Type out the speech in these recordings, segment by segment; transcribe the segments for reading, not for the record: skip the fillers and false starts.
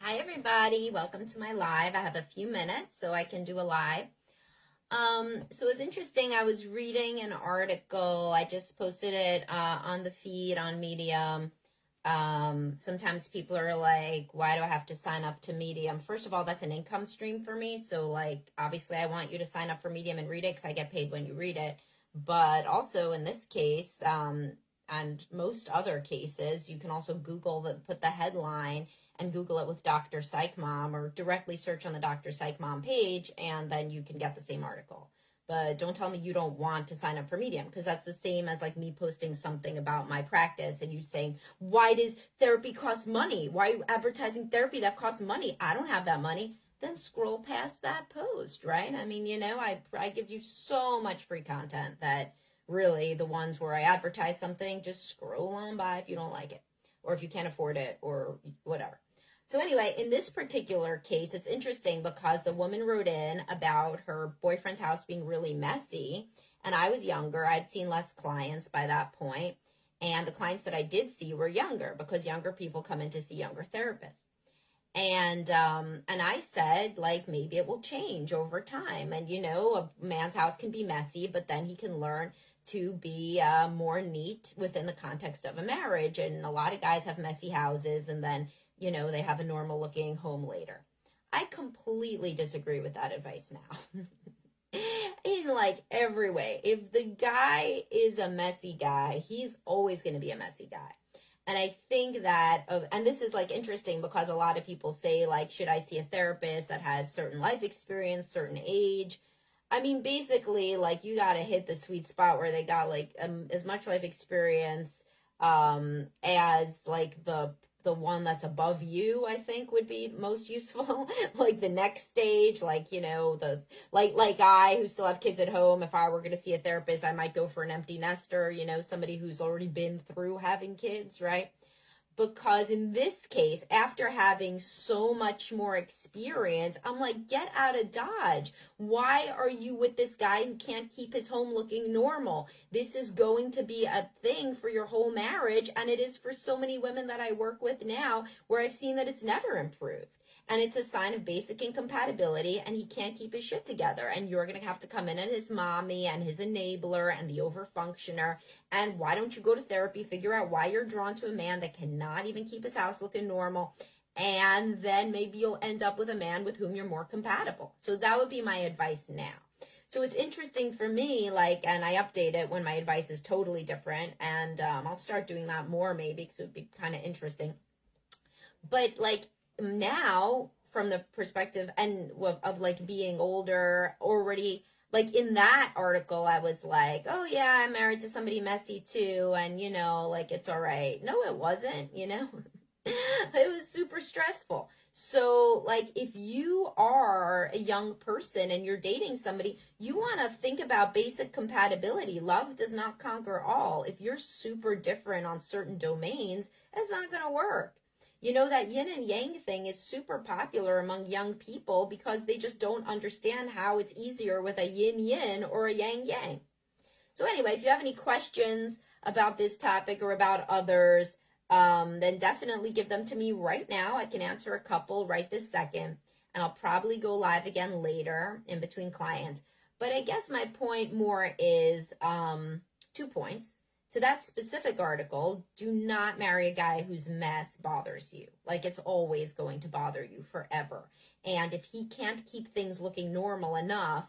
Hi, everybody. Welcome to my live. I have a few minutes so I can do a live. So it's interesting. I was reading an article. I just posted it on the feed on Medium. Sometimes people are like, why do I have to sign up to Medium? First of all, that's an income stream for me. So, like, obviously, I want you to sign up for Medium and read it because I get paid when you read it. But also, in this case, and most other cases, you can also put the headline and Google it with Dr. Psych Mom or directly search on the Dr. Psych Mom page, and then you can get the same article. But don't tell me you don't want to sign up for Medium, because that's the same as like me posting something about my practice and you saying, why does therapy cost money? Why are you advertising therapy that costs money? I don't have that money. Then scroll past that post, right? I mean, I give you so much free content that really the ones where I advertise something, just scroll on by if you don't like it or if you can't afford it or whatever. So anyway, in this particular case, it's interesting because the woman wrote in about her boyfriend's house being really messy. And I was younger. I'd seen less clients by that point. And the clients that I did see were younger because younger people come in to see younger therapists. And I said, like, maybe it will change over time. And a man's house can be messy, but then he can learn to be more neat within the context of a marriage. And a lot of guys have messy houses, and then they have a normal looking home later. I completely disagree with that advice now. In like every way. If the guy is a messy guy, he's always going to be a messy guy. And I think that, and this is like interesting because a lot of people say, like, should I see a therapist that has certain life experience, certain age? I mean, basically, like, you got to hit the sweet spot where they got like as much life experience as like the one that's above you, I think would be most useful. Like the next stage, like, the like I who still have kids at home, if I were going to see a therapist, I might go for an empty nester, somebody who's already been through having kids, right? Because in this case, after having so much more experience, I'm like, get out of Dodge. Why are you with this guy who can't keep his home looking normal? This is going to be a thing for your whole marriage, and it is for so many women that I work with now where I've seen that it's never improved. And it's a sign of basic incompatibility, and he can't keep his shit together. And you're going to have to come in as his mommy and his enabler and the overfunctioner. And why don't you go to therapy, figure out why you're drawn to a man that cannot even keep his house looking normal, and then maybe you'll end up with a man with whom you're more compatible. So that would be my advice now. So it's interesting for me, like, and I update it when my advice is totally different, and I'll start doing that more maybe because it would be kind of interesting. But like now, from the perspective and of like being older already, like in that article I was like, oh yeah, I'm married to somebody messy too, and like it's all right. No, it wasn't. It was super stressful. So like if you are a young person and you're dating somebody, you want to think about basic compatibility. Love does not conquer all. If you're super different on certain domains, it's not going to work. That yin and yang thing is super popular among young people because they just don't understand how it's easier with a yin yin or a yang yang. So anyway, if you have any questions about this topic or about others, then definitely give them to me right now. I can answer a couple right this second, and I'll probably go live again later in between clients. But I guess my point more is 2 points. To that specific article, do not marry a guy whose mess bothers you. Like, it's always going to bother you forever. And if he can't keep things looking normal enough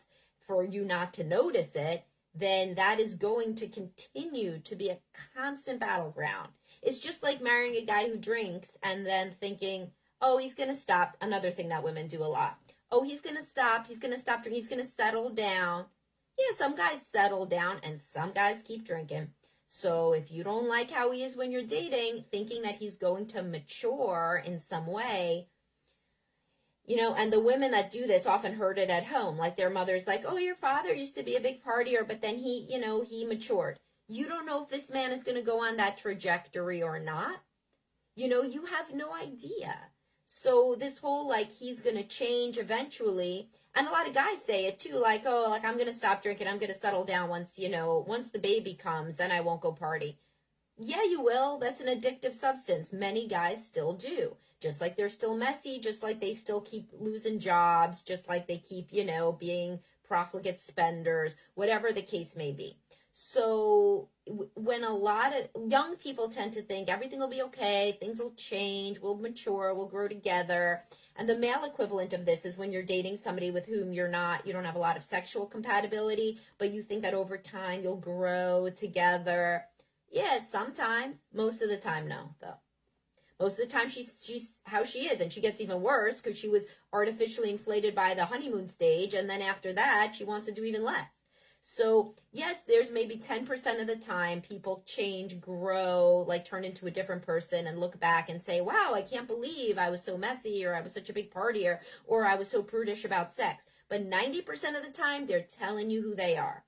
for you not to notice it, then that is going to continue to be a constant battleground. It's just like marrying a guy who drinks and then thinking, oh, he's going to stop. Another thing that women do a lot. Oh, he's going to stop. He's going to stop drinking. He's going to settle down. Yeah, some guys settle down and some guys keep drinking. So if you don't like how he is when you're dating, thinking that he's going to mature in some way, and the women that do this often heard it at home. Like their mother's like, oh, your father used to be a big partier, but then he matured. You don't know if this man is going to go on that trajectory or not. You have no idea. So this whole, like, he's going to change eventually. And a lot of guys say it too, like, oh, like, I'm going to stop drinking. I'm going to settle down once the baby comes, then I won't go party. Yeah, you will. That's an addictive substance. Many guys still do. Just like they're still messy, just like they still keep losing jobs, just like they keep, being profligate spenders, whatever the case may be. So when a lot of young people tend to think everything will be okay, things will change, we'll mature, we'll grow together. And the male equivalent of this is when you're dating somebody with whom you don't have a lot of sexual compatibility, but you think that over time you'll grow together. Yeah, sometimes. Most of the time, no, though. Most of the time, she's how she is, and she gets even worse because she was artificially inflated by the honeymoon stage, and then after that, she wants to do even less. So yes, there's maybe 10% of the time people change, grow, like turn into a different person, and look back and say, "Wow, I can't believe I was so messy, or I was such a big partier, or I was so prudish about sex." But 90% of the time, they're telling you who they are.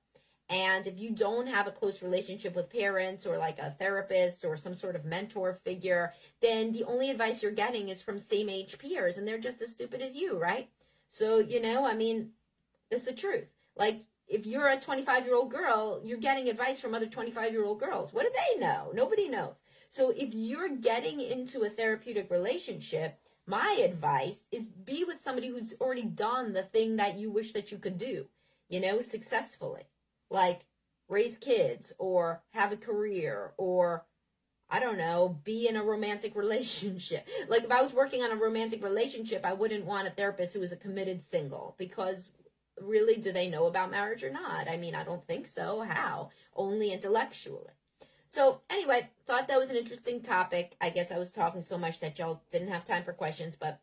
And if you don't have a close relationship with parents or like a therapist or some sort of mentor figure, then the only advice you're getting is from same age peers, and they're just as stupid as you, right? So, I mean, it's the truth. Like, if you're a 25-year-old girl, you're getting advice from other 25-year-old girls. What do they know? Nobody knows. So if you're getting into a therapeutic relationship, my advice is be with somebody who's already done the thing that you wish that you could do, successfully. Like raise kids or have a career or I don't know, be in a romantic relationship. Like if I was working on a romantic relationship, I wouldn't want a therapist who was a committed single because really, do they know about marriage or not? I mean, I don't think so. How? Only intellectually. So anyway, thought that was an interesting topic. I guess I was talking so much that y'all didn't have time for questions, but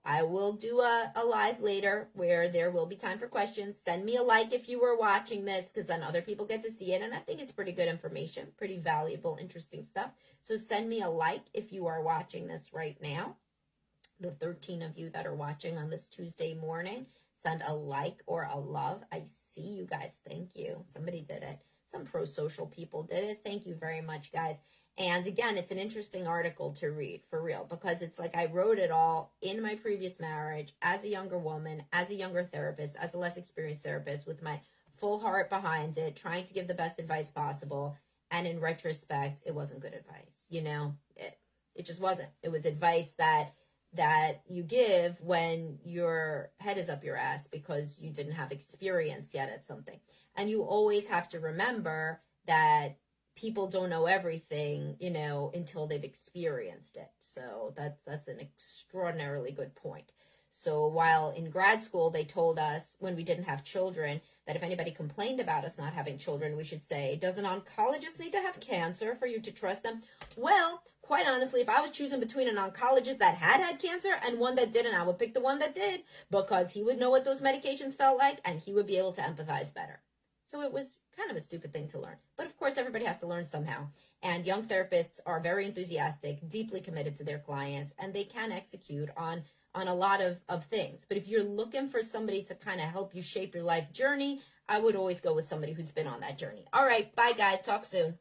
I will do a live later where there will be time for questions. Send me a like if you were watching this because then other people get to see it. And I think it's pretty good information, pretty valuable, interesting stuff. So send me a like if you are watching this right now. The 13 of you that are watching on this Tuesday morning, send a like or a love. I see you guys. Thank you. Somebody did it. Some pro-social people did it. Thank you very much, guys. And again, it's an interesting article to read for real because it's like I wrote it all in my previous marriage as a younger woman, as a younger therapist, as a less experienced therapist with my full heart behind it, trying to give the best advice possible. And in retrospect, it wasn't good advice. It just wasn't. It was advice that you give when your head is up your ass because you didn't have experience yet at something. And you always have to remember that people don't know everything, until they've experienced it. So that's an extraordinarily good point. So while in grad school, they told us when we didn't have children that if anybody complained about us not having children, we should say, does an oncologist need to have cancer for you to trust them? Well, quite honestly, if I was choosing between an oncologist that had cancer and one that didn't, I would pick the one that did because he would know what those medications felt like and he would be able to empathize better. So it was kind of a stupid thing to learn. But of course, everybody has to learn somehow. And young therapists are very enthusiastic, deeply committed to their clients, and they can execute on a lot of things. But if you're looking for somebody to kind of help you shape your life journey, I would always go with somebody who's been on that journey. All right, bye guys. Talk soon.